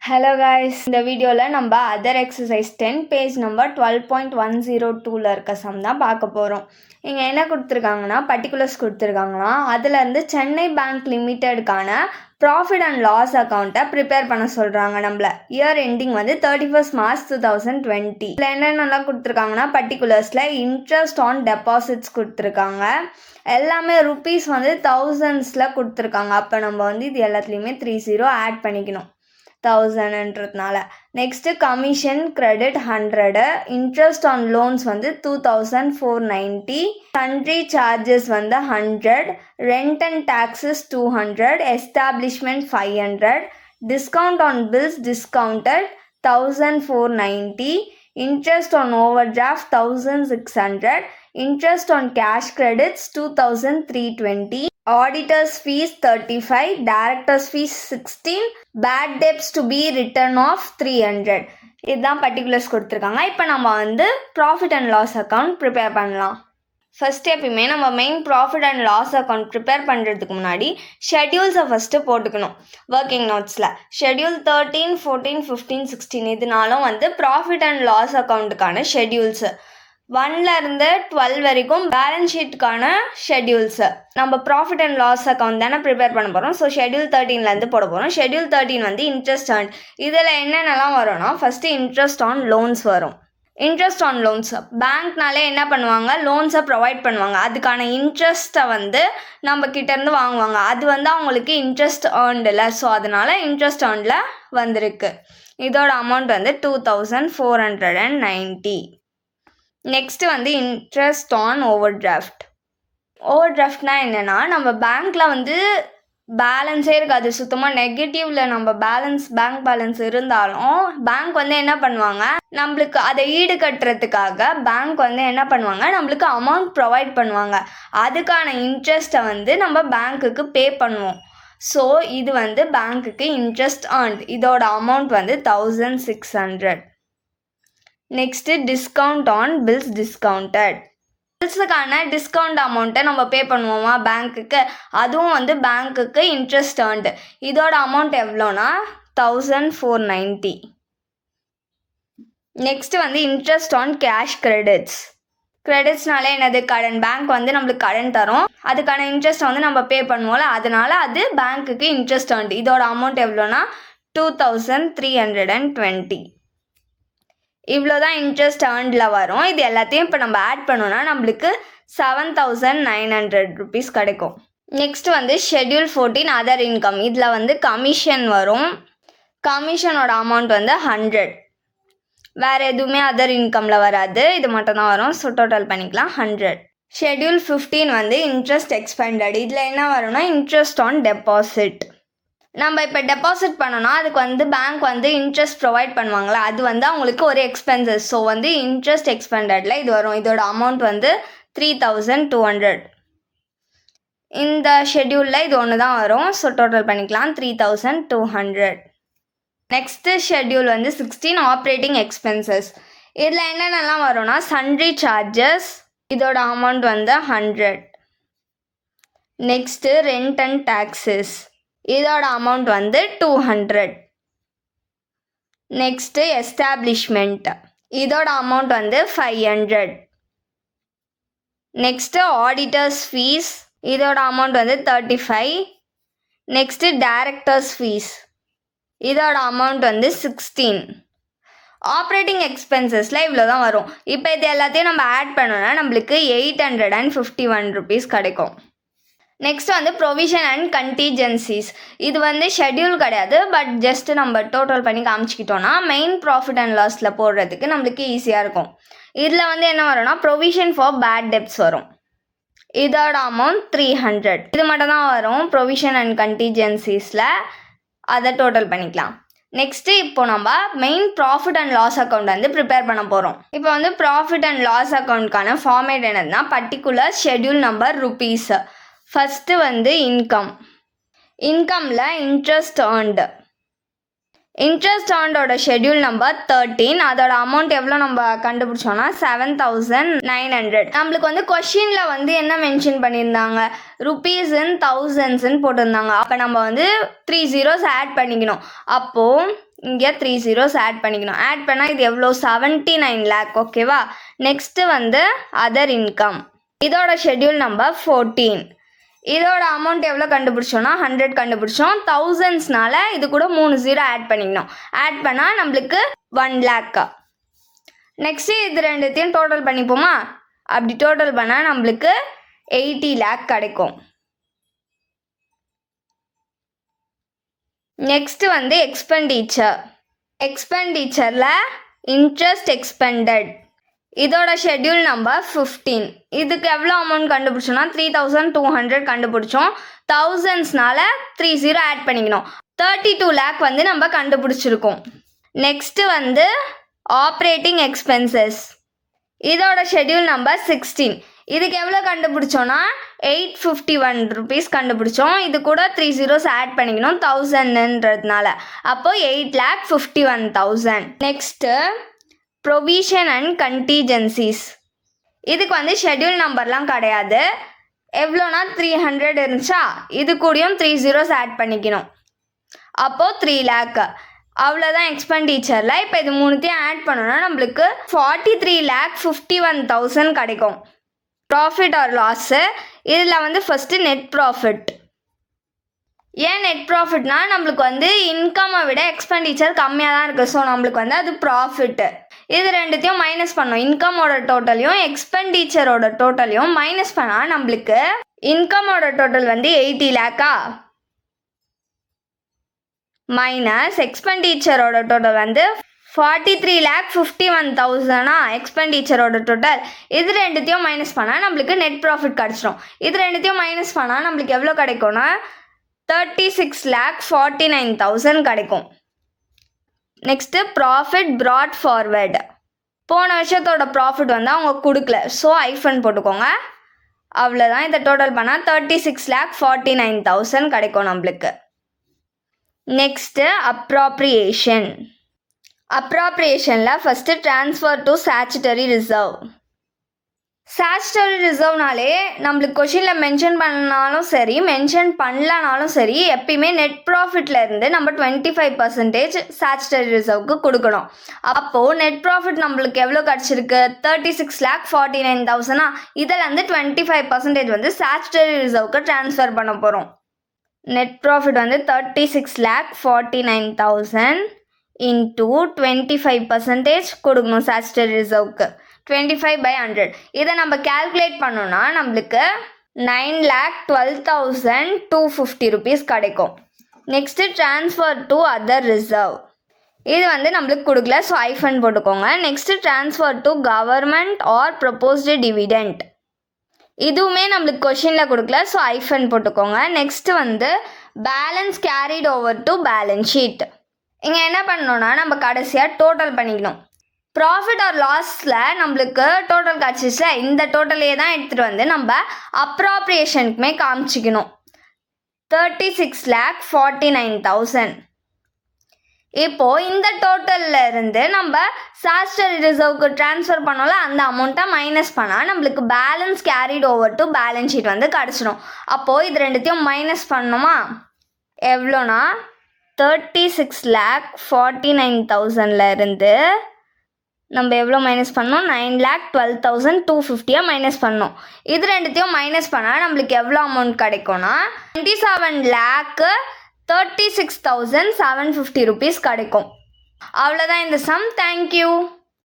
Hello guys, இந்த வீடியோவில் நம்ம அதர் எக்ஸசைஸ் 10 பேஜ் நம்பர் 12.102 இருக்க சம் தான் பார்க்க போகிறோம். இங்கே என்ன கொடுத்துருக்காங்கன்னா பர்டிகுலர்ஸ் கொடுத்துருக்காங்கன்னா அதுலேருந்து சென்னை பேங்க் லிமிட்டெடுக்கான ப்ராஃபிட் அண்ட் லாஸ் அக்கௌண்ட்டை ப்ரிப்பேர் பண்ண சொல்கிறாங்க. நம்மள இயர் எண்டிங் வந்து 31 March 2020. இதில் என்னென்னலாம் கொடுத்துருக்காங்கன்னா பர்டிகுலர்ஸில் இன்ட்ரெஸ்ட் ஆன் டெபாசிட்ஸ் கொடுத்துருக்காங்க. எல்லாமே ருப்பீஸ் வந்து தௌசண்ட்ஸில் கொடுத்துருக்காங்க. அப்போ நம்ம வந்து இது எல்லாத்துலேயுமே 30 ஆட் பண்ணிக்கணும் 1000ன்றதுனால. Next commission credit 100, interest on loans வந்து 2490, சன்ட்ரி சார்ஜஸ் வந்து 100, rent and taxes 200, establishment 500, discount on bills discounted 1490, interest on overdraft 1600, interest on cash credits 2320, auditors fees 35, directors fees 16, bad debts to be written off 300. இதுதான் particulars கொடுத்துருக்காங்க. இப்போ நம்ம வந்து profit and loss account prepare பண்ணலாம். First எப்பயுமே நம்ம main profit and loss account prepare பண்ணுறதுக்கு முன்னாடி ஷெட்யூல்ஸை ஃபஸ்ட்டு போட்டுக்கணும். ஒர்க்கிங் நோட்ஸில் ஷெட்யூல் 13, 14, 15, 16 இதனாலும் வந்து ப்ராஃபிட் அண்ட் லாஸ் அக்கௌண்ட்டுக்கான ஷெட்யூல்ஸு 1லேருந்து 12 வரைக்கும் பேலன்ஸ் ஷீட்டுக்கான ஷெட்யூல்ஸு. நம்ம ப்ராஃபிட் அண்ட் லாஸ் அக்கௌண்ட் தானே ப்ரிப்பேர் பண்ண போகிறோம். ஸோ ஷெட்யூல் 13லேருந்து போட போகிறோம். ஷெட்யூல் 13 வந்து இன்ட்ரெஸ்ட் ஆன். இதில் என்னென்னலாம் வரும்னா ஃபஸ்ட்டு இன்ட்ரெஸ்ட் ஆன் லோன்ஸ் வரும். இன்ட்ரெஸ்ட் ஆன் லோன்ஸ் பேங்க்னாலே என்ன பண்ணுவாங்க, லோன்ஸை ப்ரொவைட் பண்ணுவாங்க. அதுக்கான இன்ட்ரெஸ்ட்டை வந்து நம்ம கிட்டேருந்து வாங்குவாங்க. அது வந்து அவங்களுக்கு இன்ட்ரெஸ்ட் ஏர்ன்டில். ஸோ அதனால் இன்ட்ரெஸ்ட் ஏர்னில் வந்திருக்கு. இதோட அமௌண்ட் வந்து 2490. நெக்ஸ்ட்டு வந்து இன்ட்ரெஸ்ட் ஆன் ஓவர் டிராஃப்ட். ஓவர் டிராஃப்ட்னா என்னென்னா நம்ம பேங்க்கில் வந்து பேலன்ஸே இருக்காது, சுத்தமாக நெகட்டிவில் நம்ம பேங்க் பேலன்ஸ் இருந்தாலும் பேங்க் வந்து என்ன பண்ணுவாங்க, நம்மளுக்கு அதை ஈடு கட்டுறதுக்காக பேங்க் வந்து என்ன பண்ணுவாங்க, நம்மளுக்கு அமௌண்ட் ப்ரொவைட் பண்ணுவாங்க. அதுக்கான இன்ட்ரெஸ்ட்டை வந்து நம்ம பேங்க்குக்கு பே பண்ணுவோம். ஸோ இது வந்து பேங்க்குக்கு இன்ட்ரெஸ்ட் ஏர்ன்ட். இதோட அமௌண்ட் வந்து 1600. Next discount on bills discounted. பில்ஸுக்கான டிஸ்கவுண்ட் அமௌண்ட்டை நம்ம பே பண்ணுவோமா பேங்க்குக்கு, அதுவும் வந்து பேங்க்குக்கு இன்ட்ரெஸ்ட் ஏர்ன்டு. இதோட அமௌண்ட் எவ்வளோனா 1490. நெக்ஸ்ட்டு வந்து இன்ட்ரெஸ்ட் ஆன் கேஷ் கிரெடிட்ஸ். கிரெடிட்ஸ்னாலே என்னது, கடன். பேங்க் வந்து நம்மளுக்கு கடன் தரும், அதுக்கான இன்ட்ரெஸ்ட் வந்து நம்ம பே பண்ணுவோம்ல, அதனால அது பேங்க்குக்கு இன்ட்ரெஸ்ட் ஏர்ன்டு. இதோட அமௌண்ட் எவ்வளோனா 2320. இவ்வளோ தான் இன்ட்ரெஸ்ட் ஏர்ன்டில் வரும். இது எல்லாத்தையும் இப்போ நம்ம ஆட் பண்ணோன்னா நம்மளுக்கு 7900 rupees கிடைக்கும். நெக்ஸ்ட் வந்து ஷெட்யூல் 14 அதர் இன்கம். இதில் வந்து கமிஷன் வரும். கமிஷனோட அமௌண்ட் வந்து 100. வேறு எதுவுமே அதர் இன்கமில் வராது, இது மட்டும் தான் வரும். ஸோ டோட்டல் பண்ணிக்கலாம் 100. ஷெட்யூல் 15 வந்து இன்ட்ரெஸ்ட் எக்ஸ்பெண்டட். இதில் என்ன வரும்னா இன்ட்ரெஸ்ட் ஆன் டெபாசிட். நம்ம இப்போ டெபாசிட் பண்ணோன்னா அதுக்கு வந்து பேங்க் வந்து இன்ட்ரெஸ்ட் ப்ரொவைட் பண்ணுவாங்களா, அது வந்து அவங்களுக்கு ஒரு எக்ஸ்பென்சஸ். ஸோ வந்து இன்ட்ரெஸ்ட் எக்ஸ்பெண்டடில் இது வரும். இதோட அமௌண்ட் வந்து 3200. இந்த ஷெட்யூலில் இது ஒன்று தான் வரும். ஸோ டோட்டல் பண்ணிக்கலாம் 3200. நெக்ஸ்ட்டு ஷெட்யூல் வந்து 16 ஆப்ரேட்டிங் எக்ஸ்பென்சஸ். இதில் என்னென்னலாம் வரும்னா சன்ட்ரி சார்ஜஸ், இதோட அமௌண்ட் வந்து 100. நெக்ஸ்ட்டு ரெண்ட் அண்ட் டாக்ஸஸ், இதோட அமௌண்ட் வந்து 200. நெக்ஸ்ட்டு எஸ்டாப்ளிஷ்மெண்ட், இதோட அமௌண்ட் வந்து 500. நெக்ஸ்ட்டு ஆடிட்டர்ஸ் ஃபீஸ், இதோட அமௌண்ட் வந்து 35. நெக்ஸ்ட்டு டைரக்டர்ஸ் ஃபீஸ், இதோட அமௌண்ட் வந்து 16. ஆப்ரேட்டிங் எக்ஸ்பென்சஸில் இவ்வளோ தான் வரும். இப்போ இது எல்லாத்தையும் நம்ம ஆட் பண்ணோன்னா நம்மளுக்கு 851 rupees கிடைக்கும். நெக்ஸ்ட் வந்து ப்ரொவிஷன் அண்ட் கண்டிஜென்சிஸ். இது வந்து ஷெட்யூல் கிடையாது, பட் ஜஸ்ட் நம்ம டோட்டல் பண்ணி காமிச்சிக்கிட்டோன்னா மெயின் ப்ராஃபிட் அண்ட் லாஸில் போடுறதுக்கு நம்மளுக்கு ஈஸியாக இருக்கும். இதில் வந்து என்ன வரும்னா ப்ரொவிஷன் ஃபார் பேட் டெப்ட்ஸ் வரும். இதோட அமௌண்ட் 300. இது மட்டும் தான் வரும் ப்ரொவிஷன் அண்ட் கண்டிஜென்சிஸில். அதை டோட்டல் பண்ணிக்கலாம். நெக்ஸ்ட்டு இப்போ நம்ம main profit and loss account வந்து ப்ரிப்பேர் பண்ண போகிறோம். இப்போ வந்து ப்ராஃபிட் அண்ட் லாஸ் அக்கௌண்ட்கான ஃபார்மேட் என்னதுன்னா particular schedule number rupees. First வந்து இன்கமில் இன்ட்ரெஸ்ட் ஏர்ன்டு. இன்ட்ரெஸ்ட் ஏர்ன்டோட ஷெட்யூல் நம்பர் 13. அதோட அமௌண்ட் எவ்வளோ நம்ம கண்டுபிடிச்சோன்னா 7900. நம்மளுக்கு வந்து கொஷினில் வந்து என்ன மென்ஷன் பண்ணியிருந்தாங்க, ருப்பீஸ் இன் தௌசண்ட்ஸ்ன்னு போட்டிருந்தாங்க. அப்போ நம்ம வந்து 3 zeros ஆட் பண்ணிக்கணும். அப்போது இங்கே 3 zeros ஆட் பண்ணிக்கணும். ஆட் பண்ணால் இது எவ்வளோ 79 lakh. ஓகேவா. நெக்ஸ்ட்டு வந்து அதர் இன்கம். இதோட ஷெட்யூல் நம்பர் 14. இதோட அமௌண்ட் எவ்வளோ கண்டுபிடிச்சோன்னா 100 கண்டுபிடிச்சோம். தௌசண்ட்ஸ்னால இது கூட 3 0 ஆட் பண்ணிக்கணும். ஆட் பண்ணால் நம்மளுக்கு 1 lakh. நெக்ஸ்ட்டு இது ரெண்டுத்தையும் டோட்டல் பண்ணிப்போமா. அப்படி டோட்டல் பண்ணால் நம்மளுக்கு 80 lakh கிடைக்கும். நெக்ஸ்ட் வந்து எக்ஸ்பெண்டிச்சரில் இன்ட்ரெஸ்ட் எக்ஸ்பெண்டட். இதோட ஷெட்யூல் நம்பர் 15. இதுக்கு எவ்வளோ அமௌண்ட் கண்டுபிடிச்சோன்னா 3200 கண்டுபிடிச்சோம். தௌசண்ட்ஸ்னால 3 0 ஆட் பண்ணிக்கணும். 32 lakh வந்து நம்ம கண்டுபிடிச்சிருக்கோம். நெக்ஸ்ட்டு வந்து ஆப்ரேட்டிங் எக்ஸ்பென்சஸ். இதோட ஷெட்யூல் நம்பர் 16. இதுக்கு எவ்வளோ கண்டுபிடிச்சோன்னா 851 rupees கண்டுபிடிச்சோம். இது கூட 3 zeros ஆட் பண்ணிக்கணும் 1000ன்றதுனால. அப்போது 8,51,000. Next provision and contingencies. இதுக்கு வந்து ஷெட்யூல் நம்பர்லாம் கிடையாது. எவ்வளோனா 300 இருந்துச்சா, இது கூடயும் 3 zeros ஆட் பண்ணிக்கணும். அப்போது 3 lakh. அவ்வளோதான் எக்ஸ்பெண்டிச்சரில். இப்போ இது மூணுத்தையும் ஆட் பண்ணோன்னா நம்மளுக்கு 43,51,000 கிடைக்கும். Profit R loss. இதில் வந்து ஃபஸ்ட்டு நெட் ப்ராஃபிட். ஏன் நெட் ப்ராஃபிட்னா நம்மளுக்கு வந்து இன்கம்மை விட எக்ஸ்பெண்டிச்சர் கம்மியாக தான் இருக்குது. ஸோ நம்மளுக்கு வந்து அது ப்ராஃபிட்டு. இது ரெண்டுத்தையும் மைனஸ் பண்ணோம். இன்கமோட டோட்டலையும் எக்ஸ்பெண்டிச்சரோட டோட்டலையும் மைனஸ் பண்ணால் நம்மளுக்கு இன்கமோட டோட்டல் வந்து 80 lakh மைனஸ் எக்ஸ்பெண்டிச்சரோட டோட்டல் வந்து 43,51,000 எக்ஸ்பெண்டிச்சரோட டோட்டல். இது ரெண்டுத்தையும் மைனஸ் பண்ணால் நம்மளுக்கு நெட் ப்ராஃபிட் கிடச்சிடும். இது ரெண்டுத்தையும் மைனஸ் பண்ணால் நம்மளுக்கு எவ்வளோ கிடைக்கும்னா 36,49,000 கிடைக்கும். Next profit brought forward. போன வருஷத்தோட ப்ராஃபிட் வந்து அவங்க கொடுக்கல. ஸோ ஐஃபன் போட்டுக்கோங்க. அவ்வளோதான். இதை டோட்டல் பண்ணால் 36,49,000 கிடைக்கும் நம்மளுக்கு. நெக்ஸ்ட்டு அப்ராப்ரியேஷனில் first transfer to statutory reserve. Statutory ரிசர்வ்னாலே நம்மளுக்கு கொஷினில் மென்ஷன் பண்ணாலும் சரி மென்ஷன் பண்ணலனாலும் சரி எப்பயுமே நெட் ப்ராஃபிட்டில் இருந்து நம்ம 25% ஸ்டாச்சுட்டரி ரிசர்வ்க்கு கொடுக்கணும். அப்போது நெட் ப்ராஃபிட் நம்மளுக்கு எவ்வளோ கிடச்சிருக்கு 36,49,000. இதில் வந்து 25% வந்து ஸ்டாச்சுட்டரி ரிசர்வ்க்கு ட்ரான்ஸ்ஃபர் பண்ண போகிறோம். நெட் ப்ராஃபிட் வந்து 36,49,000 இன்டூ 25% கொடுக்கணும் ஸ்டாச்சுட்டரி ரிசர்வ்க்கு. 25/100. இதை நம்ம கேல்குலேட் பண்ணோன்னா நம்மளுக்கு 9,12,250 rupees கிடைக்கும். Next transfer to other reserve. இது வந்து நம்மளுக்கு கொடுக்கல. ஸோ ஐஃபன் போட்டுக்கோங்க. Next transfer to government or proposed dividend. இதுவுமே நம்மளுக்கு கொஷினில் கொடுக்கல. ஸோ ஐஃபன் போட்டுக்கோங்க. நெக்ஸ்ட்டு வந்து balance carried over to balance sheet. இங்கே என்ன பண்ணணும்னா நம்ம கடைசியாக டோட்டல் பண்ணிக்கணும். ப்ராஃபிட் ஆர் லாஸில் நம்மளுக்கு டோட்டல் கிடச்சிச்சுல, இந்த டோட்டலையே தான் எடுத்துகிட்டு வந்து நம்ம அப்ராப்ரியேஷனுக்குமே காமிச்சிக்கணும். 36,49,000. இப்போது இந்த டோட்டலில் இருந்து நம்ம ஸ்டாச்சுட்டரி ரிசர்வ்க்கு ட்ரான்ஸ்ஃபர் பண்ணோம்ல, அந்த அமௌண்ட்டை மைனஸ் பண்ணால் நம்மளுக்கு balance carried over to balance sheet வந்து கிடச்சிடும். அப்போது இது ரெண்டுத்தையும் மைனஸ் பண்ணோமா, எவ்வளோனா 36,49,000 இருந்து நம்ம எவ்வளோ மைனஸ் பண்ணோம் 9,12,250 மைனஸ் பண்ணோம். இது ரெண்டுத்தையும் மைனஸ் பண்ணால் நம்மளுக்கு எவ்வளோ அமௌண்ட் கிடைக்கும்னா 27,36,750 rupees கிடைக்கும். அவ்வளோதான் இந்த சம். தேங்க்யூ.